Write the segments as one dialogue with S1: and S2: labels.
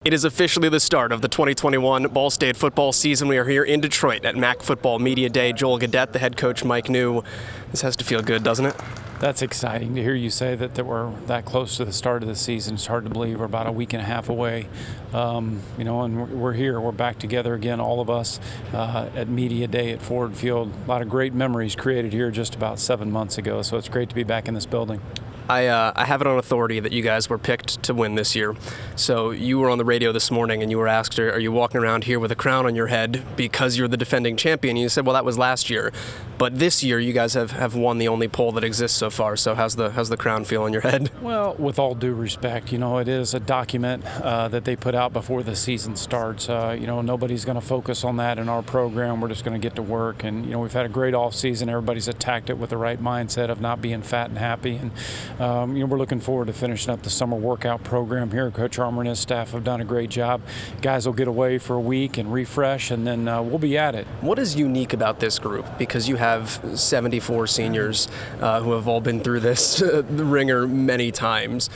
S1: It is officially the start of the 2021 Ball State football season. We are here in Detroit at MAC Football Media Day. Joel Gadet, the head coach, Mike New. This has to feel good, doesn't it?
S2: That's exciting to hear you say that we're that close to the start of the season. It's hard to believe we're about a week and a half away. And we're here. We're back together again, all of us, at Media Day at Ford Field. A lot of great memories created here just about 7 months ago, so it's great to be back in this building.
S1: I have it on authority that you guys were picked to win this year. So you were on the radio this morning and you were asked, are you walking around here with a crown on your head because you're the defending champion? You said, well, that was last year. But this year you guys have won the only poll that exists so far. So how's the crown feel on your head?
S2: Well, with all due respect, it is a document that they put out before the season starts. Nobody's going to focus on that in our program. We're just going to get to work. And, we've had a great off season. Everybody's attacked it with the right mindset of not being fat and happy. And we're looking forward to finishing up the summer workout program here. Coach Armour and his staff have done a great job. Guys will get away for a week and refresh, and then we'll be at it.
S1: What is unique about this group? Because you have 74 seniors who have all been through this the ringer many times.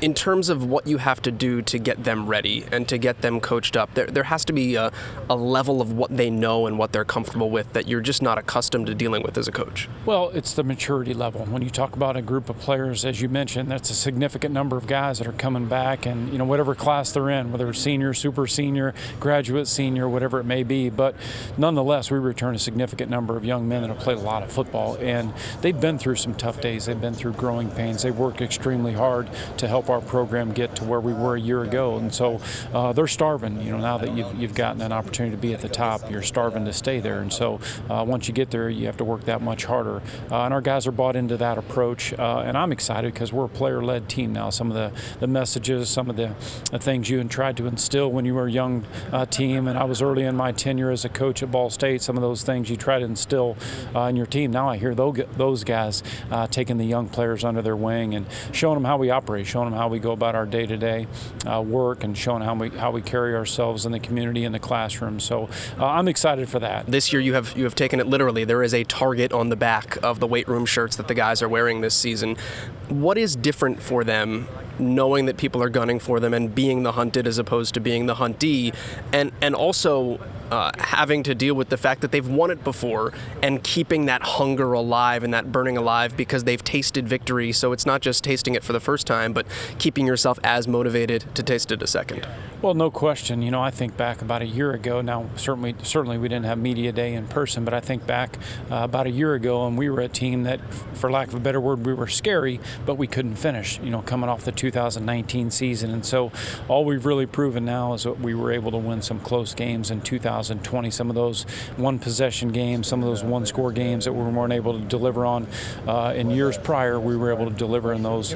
S1: In terms of what you have to do to get them ready and to get them coached up, there has to be a level of what they know and what they're comfortable with that you're just not accustomed to dealing with as a coach.
S2: Well, it's the maturity level. When you talk about a group of players, as you mentioned, that's a significant number of guys that are coming back, and whatever class they're in, whether it's senior, super senior, graduate senior, whatever it may be. But nonetheless, we return a significant number of young men that have played a lot of football, and they've been through some tough days. They've been through growing pains. They've worked extremely hard to help our program get to where we were a year ago, and so they're starving. Now that you've gotten an opportunity to be at the top, you're starving to stay there, and so once you get there, you have to work that much harder. And our guys are bought into that approach, and I'm excited because we're a player-led team now. Some of the messages, some of the things you tried to instill when you were a young team, and I was early in my tenure as a coach at Ball State, some of those things you try to instill in your team. Now I hear those guys taking the young players under their wing and showing them how we operate, showing them how we go about our day-to-day work, and showing how we carry ourselves in the community, in the classroom. So I'm excited for that.
S1: This year you have taken it literally. There is a target on the back of the weight room shirts that the guys are wearing this season. What is different for them knowing that people are gunning for them and being the hunted as opposed to being the huntee, and also having to deal with the fact that they've won it before and keeping that hunger alive and that burning alive because they've tasted victory? So it's not just tasting it for the first time, but keeping yourself as motivated to taste it a second.
S2: Well, no question. I think back about a year ago. Now, certainly we didn't have Media Day in person, but I think back about a year ago, and we were a team that, for lack of a better word, we were scary, but we couldn't finish, coming off the 2019 season. And so all we've really proven now is that we were able to win some close games in 2020, some of those one-possession games, some of those one-score games that we weren't able to deliver on in years prior. We were able to deliver in those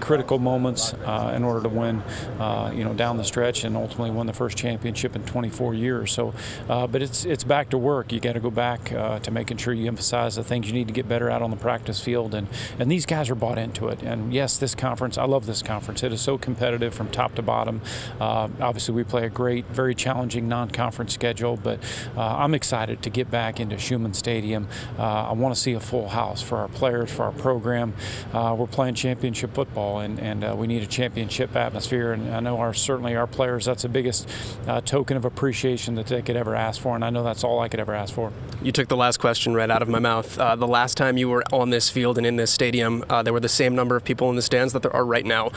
S2: critical moments in order to win, down the stretch, and ultimately won the first championship in 24 years. So, but it's back to work. You got to go back to making sure you emphasize the things you need to get better out on the practice field, and these guys are bought into it. And yes, this conference, I love this conference. It is so competitive from top to bottom. Obviously, we play a great, very challenging non-conference schedule, but I'm excited to get back into Schumann Stadium. I want to see a full house for our players, for our program. We're playing championship football, and we need a championship atmosphere. And I know certainly our players, that's the biggest token of appreciation that they could ever ask for, and I know that's all I could ever ask for.
S1: You took the last question right out of my mouth. The last time you were on this field and in this stadium, there were the same number of people in the stands that there are right now.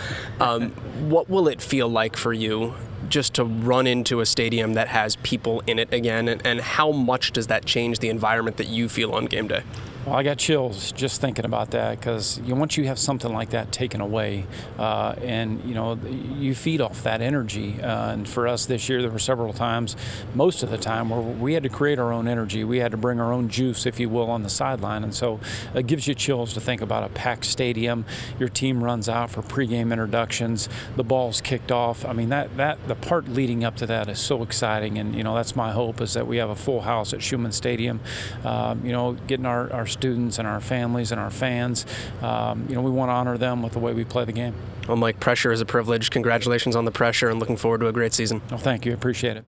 S1: What will it feel like for you just to run into a stadium that has people in it again, and how much does that change the environment that you feel on game day?
S2: Well, I got chills just thinking about that, because once you have something like that taken away, and you feed off that energy. And for us this year, there were several times, most of the time, where we had to create our own energy. We had to bring our own juice, if you will, on the sideline. And so it gives you chills to think about a packed stadium. Your team runs out for pregame introductions. The ball's kicked off. I mean, the part leading up to that is so exciting. And that's my hope, is that we have a full house at Schumann Stadium. Getting our students and our families and our fans. We want to honor them with the way we play the game.
S1: Well, Mike, pressure is a privilege. Congratulations on the pressure, and looking forward to a great season.
S2: Well, thank you. I appreciate it.